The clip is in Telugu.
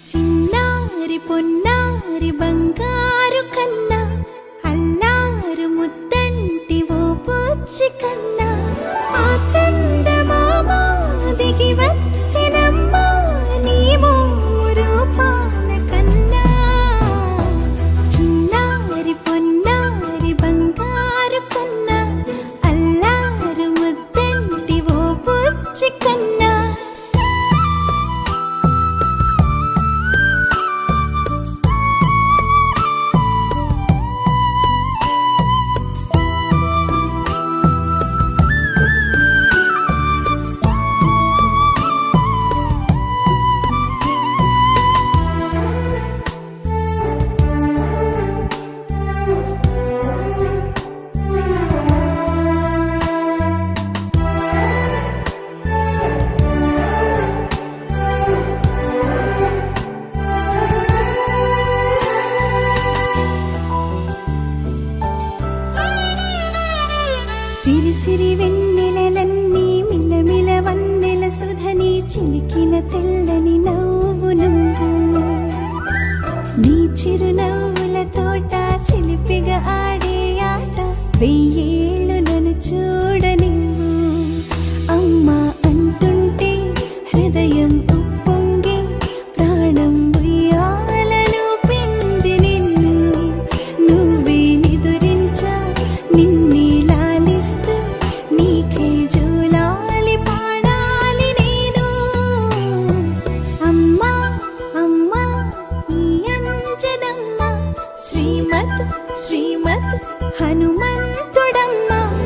చిన్నారి పొన్నారి బంగారు కన్నా అల్లారు ముద్దంటి ఓ పూచి కన్నా ఆ చందమామ దిగి వచ్చినమ్మా నీ రూపాల కన్నా చిన్నారి పొన్నారి బంగారు కన్నా అల్లారు ముద్దంటి ఓ పూచి కన్నా సిరి సిరి వెన్నెలలన్నీ మిలమిల వన్నెల సుధని చిలికిన తెల్లని నవ్వు నువ్వు నీ చిరునవ్వుల తోట చిలిపిగా ఆడే ఆట వెయ్యేళ్ళు నన్ను చూడు